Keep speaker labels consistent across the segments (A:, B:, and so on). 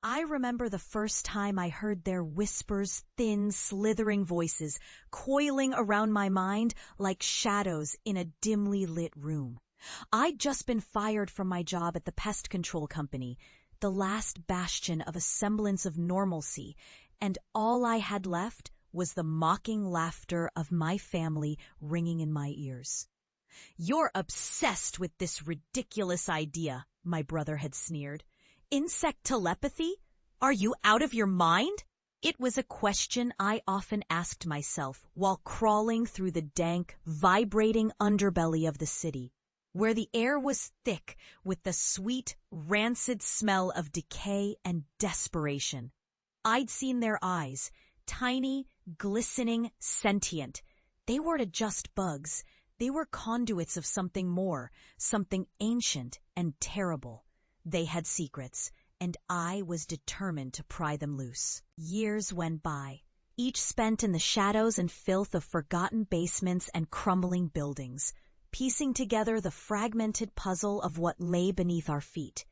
A: I remember the first time I heard their whispers, thin, slithering voices, coiling around my mind like shadows in a dimly lit room. I'd just been fired from my job at the pest control company, the last bastion of a semblance of normalcy, and all I had left was the mocking laughter of my family ringing in my ears. "You're obsessed with this ridiculous idea," my brother had sneered. "Insect telepathy? Are you out of your mind?" It was a question I often asked myself while crawling through the dank, vibrating underbelly of the city, where the air was thick with the sweet, rancid smell of decay and desperation. I'd seen their eyes, tiny, glistening, sentient. They weren't just bugs. They were conduits of something more, something ancient and terrible. They had secrets, and I was determined to pry them loose. Years went by, each spent in the shadows and filth of forgotten basements and crumbling buildings, piecing together the fragmented puzzle of what lay beneath our feet.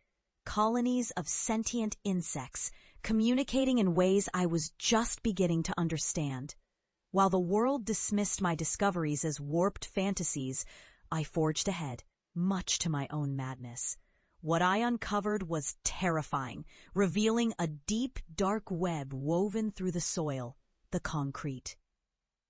A: Colonies of sentient insects, communicating in ways I was just beginning to understand. While the world dismissed my discoveries as warped fantasies, I forged ahead, much to my own madness. What I uncovered was terrifying, revealing a deep, dark web woven through the soil, the concrete,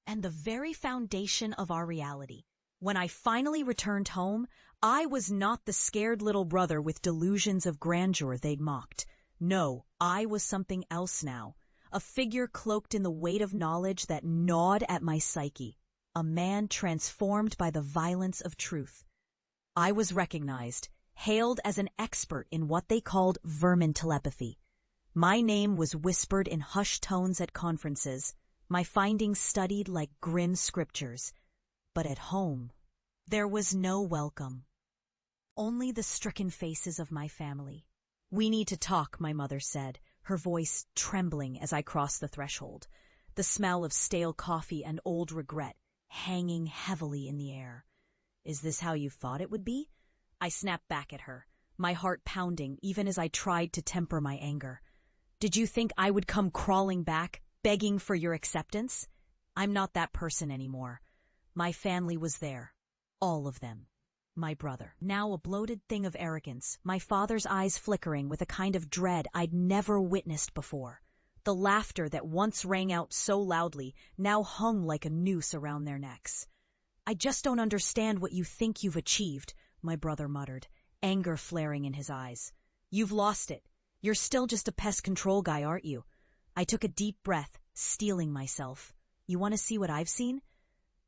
A: and the very foundation of our reality. When I finally returned home, I was not the scared little brother with delusions of grandeur they'd mocked. No, I was something else now, a figure cloaked in the weight of knowledge that gnawed at my psyche, a man transformed by the violence of truth. I was recognized, hailed as an expert in what they called vermin telepathy. My name was whispered in hushed tones at conferences, my findings studied like grim scriptures. But at home, there was no welcome. Only the stricken faces of my family. "We need to talk," my mother said, her voice trembling as I crossed the threshold, the smell of stale coffee and old regret hanging heavily in the air. "Is this how you thought it would be?" I snapped back at her, my heart pounding even as I tried to temper my anger. "Did you think I would come crawling back, begging for your acceptance? I'm not that person anymore. My family was there. All of them. My brother, now a bloated thing of arrogance, my father's eyes flickering with a kind of dread I'd never witnessed before. The laughter that once rang out so loudly now hung like a noose around their necks. "I just don't understand what you think you've achieved," my brother muttered, anger flaring in his eyes. "You've lost it. You're still just a pest control guy, aren't you?" I took a deep breath, steeling myself. "You want to see what I've seen?"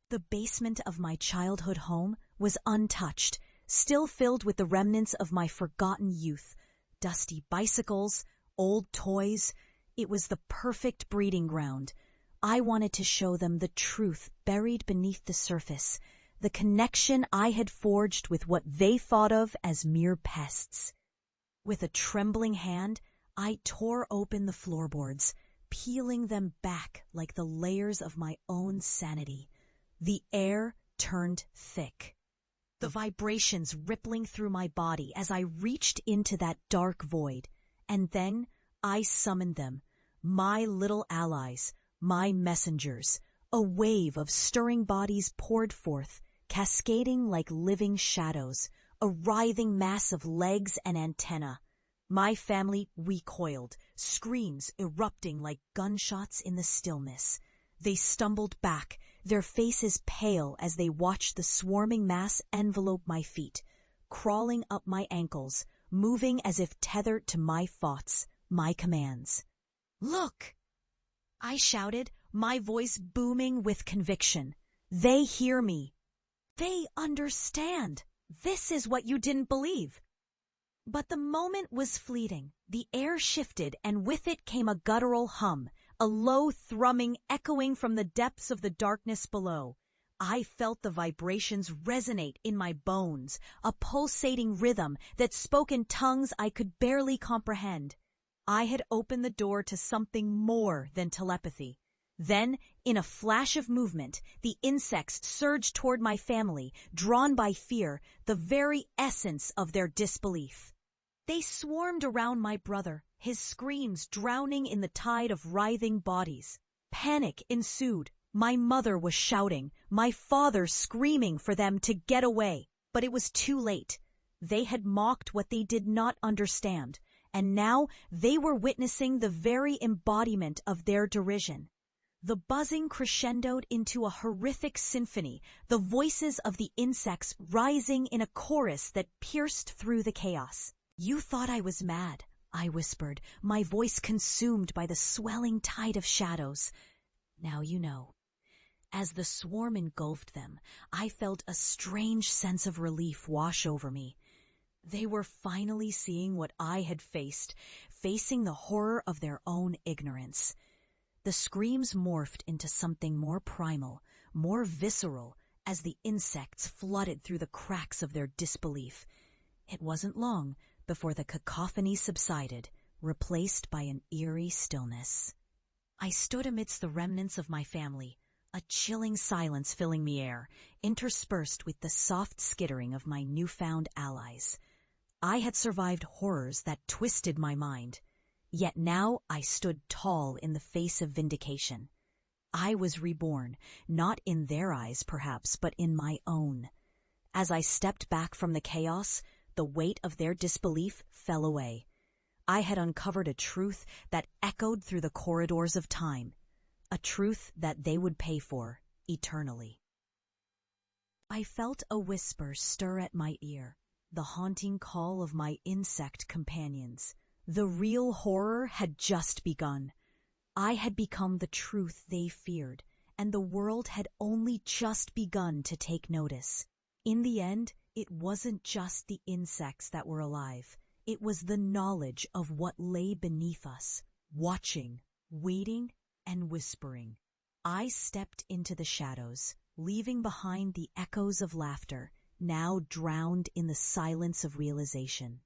A: The basement of my childhood home was untouched, still filled with the remnants of my forgotten youth. Dusty bicycles, old toys. It was the perfect breeding ground. I wanted to show them the truth buried beneath the surface, the connection I had forged with what they thought of as mere pests. With a trembling hand, I tore open the floorboards, peeling them back like the layers of my own sanity. The air turned thick, the vibrations rippling through my body as I reached into that dark void. And then I summoned them, my little allies, my messengers. A wave of stirring bodies poured forth, cascading like living shadows, a writhing mass of legs and antennae. My family recoiled, screams erupting like gunshots in the stillness. They stumbled back, their faces pale as they watched the swarming mass envelope my feet, crawling up my ankles, moving as if tethered to my thoughts, my commands. "Look!" I shouted, my voice booming with conviction. "They hear me. They understand. This is what you didn't believe." But the moment was fleeting. The air shifted, and with it came a guttural hum, a low thrumming echoing from the depths of the darkness below. I felt the vibrations resonate in my bones, a pulsating rhythm that spoke in tongues I could barely comprehend. I had opened the door to something more than telepathy. Then, in a flash of movement, the insects surged toward my family, drawn by fear, the very essence of their disbelief. They swarmed around my brother, his screams drowning in the tide of writhing bodies. Panic ensued. My mother was shouting, my father screaming for them to get away. But it was too late. They had mocked what they did not understand, and now they were witnessing the very embodiment of their derision. The buzzing crescendoed into a horrific symphony, the voices of the insects rising in a chorus that pierced through the chaos. "You thought I was mad," I whispered, my voice consumed by the swelling tide of shadows. "Now you know." As the swarm engulfed them, I felt a strange sense of relief wash over me. They were finally seeing what I had faced, facing the horror of their own ignorance. The screams morphed into something more primal, more visceral, as the insects flooded through the cracks of their disbelief. It wasn't long before the cacophony subsided, replaced by an eerie stillness. I stood amidst the remnants of my family, a chilling silence filling the air, interspersed with the soft skittering of my newfound allies. I had survived horrors that twisted my mind. Yet now I stood tall in the face of vindication. I was reborn, not in their eyes perhaps, but in my own. As I stepped back from the chaos, the weight of their disbelief fell away. I had uncovered a truth that echoed through the corridors of time, a truth that they would pay for eternally. I felt a whisper stir at my ear, the haunting call of my insect companions. The real horror had just begun. I had become the truth they feared, and the world had only just begun to take notice. In the end, it wasn't just the insects that were alive. It was the knowledge of what lay beneath us, watching, waiting, and whispering. I stepped into the shadows, leaving behind the echoes of laughter, now drowned in the silence of realization.